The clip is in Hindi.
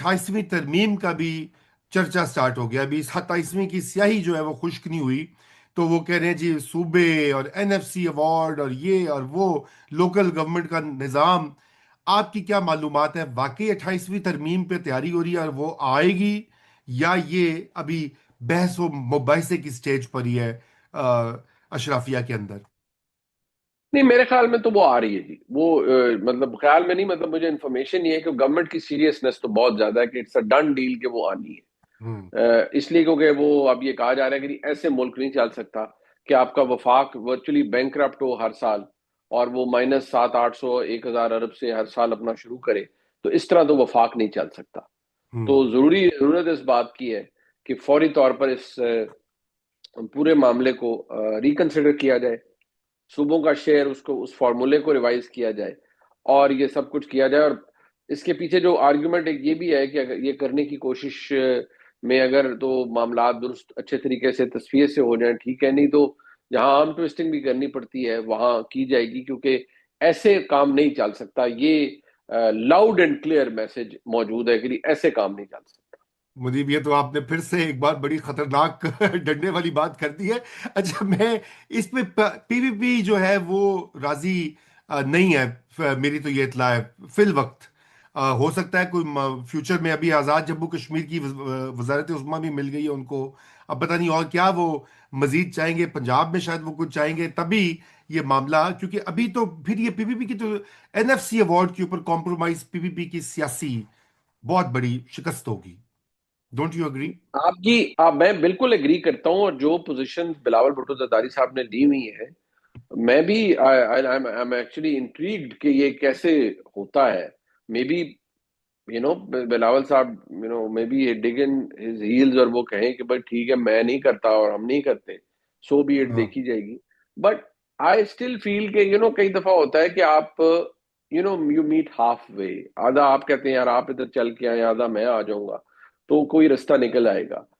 28वीं तरमीम का भी चर्चा स्टार्ट हो गया। अभी 27वीं की स्याही जो है वो खुश्क नहीं हुई, तो वो कह रहे हैं जी सूबे और एनएफसी अवार्ड और ये और वो, लोकल गवर्नमेंट का निज़ाम। आपकी क्या मालूमात है, वाकई 28वीं तरमीम पे तैयारी हो रही है और वो आएगी, या ये अभी बहस व मुबाहिसे की स्टेज पर ही है अशराफिया के अंदर? नहीं, मेरे ख्याल में तो वो आ रही है जी। वो मतलब ख्याल में नहीं, मतलब मुझे इन्फॉर्मेशन ये है कि गवर्नमेंट की सीरियसनेस तो बहुत ज्यादा है कि इट्स अ डन डील कि वो आनी है। हम्म। इसलिए क्योंकि वो अब ये कहा जा रहा है कि नहीं, ऐसे मुल्क नहीं चल सकता कि आपका वफाक वर्चुअली बैंकरप्ट हो हर साल, और वो -700-800-1000 अरब से हर साल अपना शुरू करे। तो इस तरह तो वफाक नहीं चल सकता। हम्म। तो जरूरत इस बात की है कि फौरी तौर पर इस पूरे मामले को रिकंसिडर किया जाए, सूबों का शेयर उसको उस फॉर्मूले को रिवाइज किया जाए, और ये सब कुछ किया जाए। और इसके पीछे जो आर्गुमेंट एक ये भी है कि अगर ये करने की कोशिश में अगर तो मामला दुरुस्त अच्छे तरीके से तस्वीर से हो जाए, ठीक है, नहीं तो जहां आर्म ट्विस्टिंग भी करनी पड़ती है वहां की जाएगी, क्योंकि ऐसे काम नहीं चल सकता। ये लाउड एंड क्लियर मैसेज मौजूद है कि नहीं, ऐसे काम नहीं चल सकता। मुनीब, ये तो आपने फिर से एक बार बड़ी खतरनाक डरने वाली बात कर दी है। अच्छा, मैं इसमें पीवीपी जो है वो राजी नहीं है। मेरी तो ये इतला है फिल वक्त। हो सकता है कोई फ्यूचर में, अभी आज़ाद जम्मू कश्मीर की वजारत उस्मा भी मिल गई है उनको। अब पता नहीं और क्या वो मजीद चाहेंगे, पंजाब में शायद वो कुछ चाहेंगे तभी ये मामला, क्योंकि अभी तो फिर ये पीपीपी की तो एनएफसी अवार्ड के ऊपर कॉम्प्रोमाइज पीपीपी की सियासी बहुत बड़ी शिकस्त होगी। Don't you agree? मैं बिल्कुल एग्री करता हूँ, और जो पोजीशन बिलावल भुट्टो जरदारी साहब ने ली हुई है, मैं भी आई एम एक्चुअली इंट्रीग्ड कि ये कैसे होता है। मे बी बिलावल साहब may be dig in his heels, और वो कहें कि भाई ठीक है, मैं नहीं करता और हम नहीं करते, सो बी इट, हाँ। देखी जाएगी। बट आई स्टिल फील कि कई दफा होता है कि आप यू मीट हाफ वे। आधा आप कहते हैं यार आप इधर चल के आए, आधा मैं आ जाऊंगा, तो कोई रास्ता निकल आएगा।